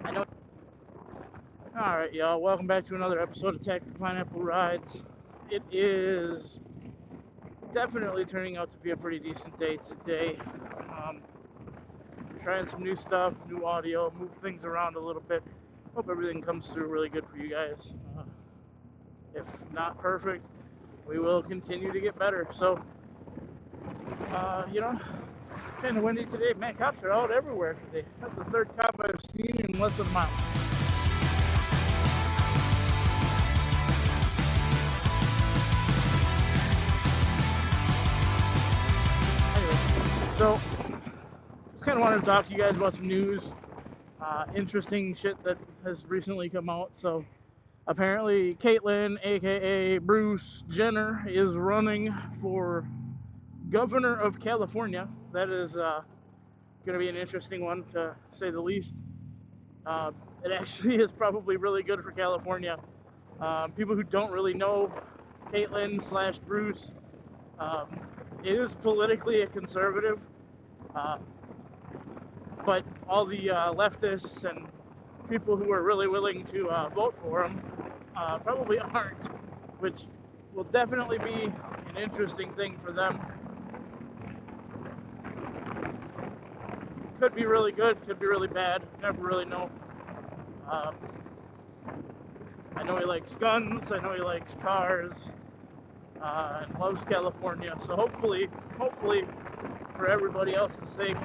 I know. Alright, y'all. Welcome back to another episode of Tactical Pineapple Rides. It is definitely turning out to be a pretty decent day today. Um, Trying some new stuff, new audio, move things around a little bit. Hope everything comes through really good for you guys. If not perfect, we will continue to get better. So, kind of windy today. Man, cops are out everywhere today. That's the third cop I've seen in less than a mile. Anyway, so just kind of wanted to talk to you guys about some news, interesting shit that has recently come out. So apparently Caitlyn, aka Bruce Jenner, is running for governor of California. That is going to be an interesting one, to say the least. It actually is probably really good for California. People who don't really know Caitlyn slash Bruce, is politically a conservative, but all the leftists and people who are really willing to vote for him probably aren't, which will definitely be an interesting thing for them. Could be really good, could be really bad, never really know. I know he likes guns, I know he likes cars, and loves California, so hopefully, for everybody else's sake,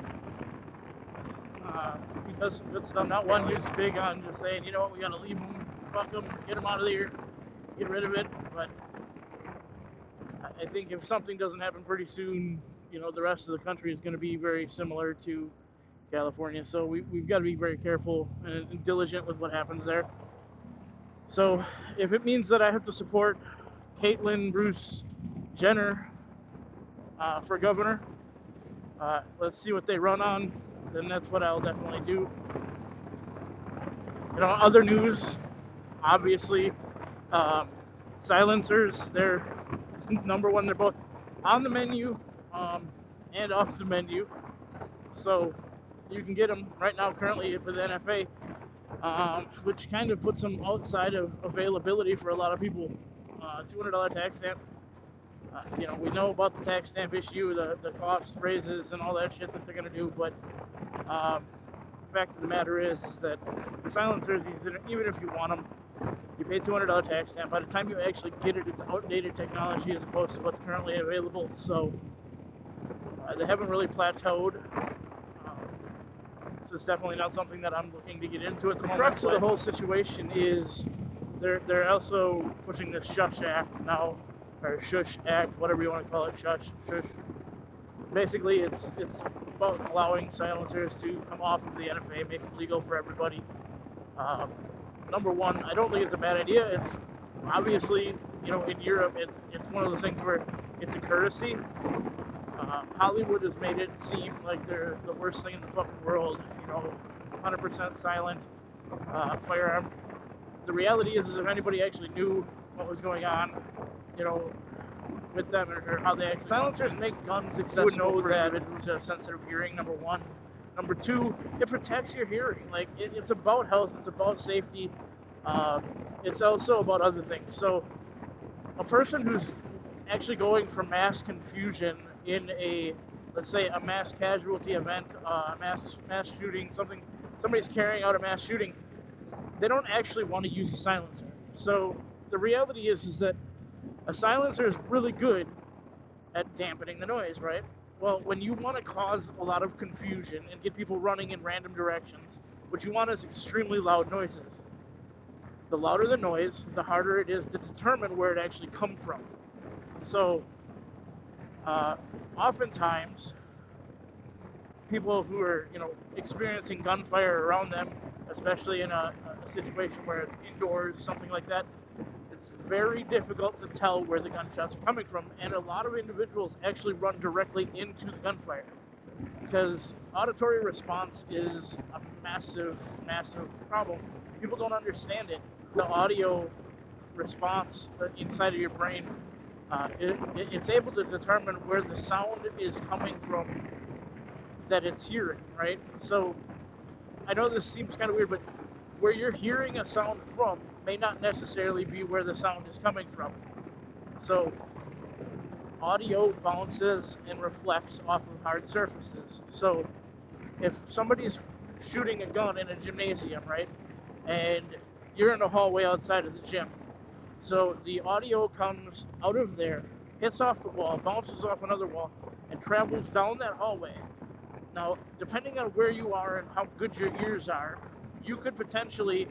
he does some good stuff. Not one who's big on just saying, you know what, we gotta leave him, fuck him, get him out of here, get rid of it, but I think if something doesn't happen pretty soon, the rest of the country is going to be very similar to California, so we've got to be very careful and diligent with what happens there. So if it means that I have to support Caitlyn Bruce Jenner for governor, let's see what they run on, then that's what I'll definitely do. Other news, obviously, silencers, they're number one. They're both on the menu and off the menu, so you can get them right now currently with NFA, which kind of puts them outside of availability for a lot of people. $200 tax stamp. We know about the tax stamp issue, the cost raises and all that shit that they're going to do, but the fact of the matter is that silencers, even if you want them, you pay $200 tax stamp. By the time you actually get it, it's outdated technology as opposed to what's currently available, so they haven't really plateaued. So it's definitely not something that I'm looking to get into at the moment. The crux of the whole situation is they're also pushing this Shush Act now, or Shush Act, whatever you want to call it, shush. Basically, it's about allowing silencers to come off of the NFA, make it legal for everybody. Number one, I don't think it's a bad idea. It's obviously, in Europe, it's one of those things where it's a courtesy. Hollywood has made it seem like they're the worst thing in the fucking world, 100% silent firearm. The reality is if anybody actually knew what was going on, with them or how they act, silencers make guns accessible for individuals who have sensitive hearing, number one. Number two, it protects your hearing. Like, it's about health, it's about safety, it's also about other things. So, a person who's actually going for mass confusion in let's say a mass casualty event, mass shooting, somebody's carrying out a mass shooting, they don't actually want to use a silencer. So the reality is that a silencer is really good at dampening the noise, right? Well, when you want to cause a lot of confusion and get people running in random directions, what you want is extremely loud noises. The louder the noise, the harder it is to determine where it actually comes from. So oftentimes, people who are, experiencing gunfire around them, especially in a situation where it's indoors, something like that, it's very difficult to tell where the gunshots are coming from, and a lot of individuals actually run directly into the gunfire because auditory response is a massive, massive problem. People don't understand it. The audio response inside of your brain, it's able to determine where the sound is coming from that it's hearing, right? So I know this seems kind of weird, but where you're hearing a sound from may not necessarily be where the sound is coming from. So audio bounces and reflects off of hard surfaces. So if somebody's shooting a gun in a gymnasium, right, and you're in a hallway outside of the gym, so the audio comes out of there, hits off the wall, bounces off another wall, and travels down that hallway. Now, depending on where you are and how good your ears are, you could potentially,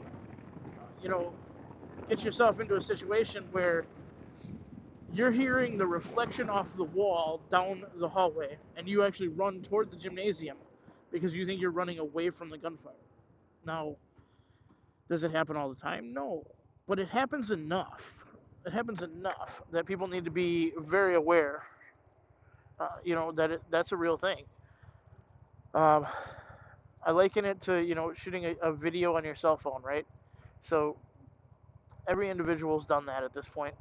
get yourself into a situation where you're hearing the reflection off the wall down the hallway, and you actually run toward the gymnasium because you think you're running away from the gunfire. Now, does it happen all the time? No. But it happens enough. It happens enough that people need to be very aware, that's a real thing. I liken it to, shooting a video on your cell phone, right? So every individual's done that at this point.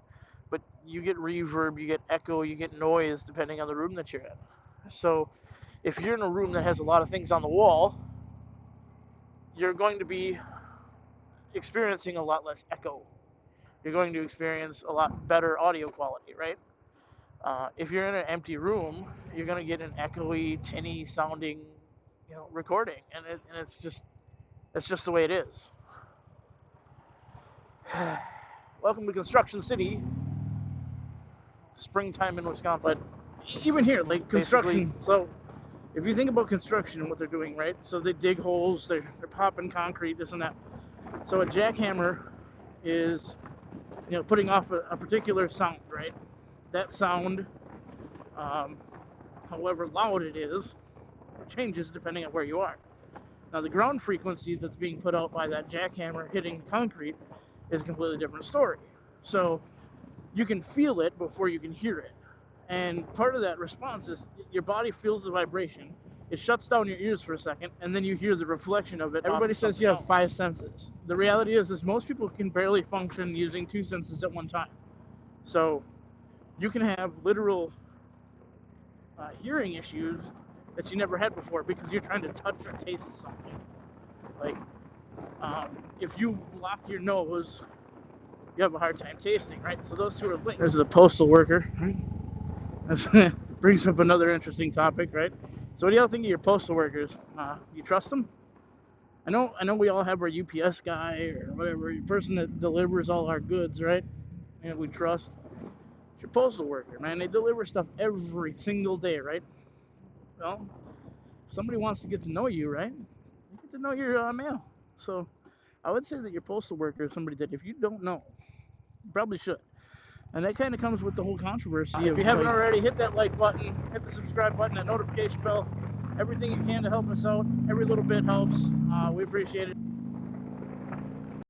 But you get reverb, you get echo, you get noise depending on the room that you're in. So if you're in a room that has a lot of things on the wall, you're going to be experiencing a lot less echo. You're going to experience a lot better audio quality, right? If you're in an empty room, you're going to get an echoey, tinny sounding, recording, and it's just the way it is. Welcome to Construction City, springtime in Wisconsin. But even here, like construction, so if you think about construction and what they're doing, right? So they dig holes, they're popping concrete, this and that. So a jackhammer is, putting off a particular sound, right? That sound, however loud it is, changes depending on where you are. Now the ground frequency that's being put out by that jackhammer hitting concrete is a completely different story. So you can feel it before you can hear it. And part of that response is your body feels the vibration, it shuts down your ears for a second, and then you hear the reflection of it. Everybody says you have 5 senses. The reality is most people can barely function using 2 senses at one time. So you can have literal hearing issues that you never had before because you're trying to touch or taste something. Like, if you block your nose, you have a hard time tasting, right? So those two are linked. There's a postal worker, right? That brings up another interesting topic, right? So what do y'all think of your postal workers? You trust them? I know we all have our UPS guy or whatever, your person that delivers all our goods, right? And we trust. It's your postal worker, man. They deliver stuff every single day, right? Well, if somebody wants to get to know you, right? You get to know your mail. So I would say that your postal worker is somebody that if you don't know, you probably should. And that kind of comes with the whole controversy. If you haven't already, hit that like button, hit the subscribe button, that notification bell, everything you can to help us out. Every little bit helps. We appreciate it.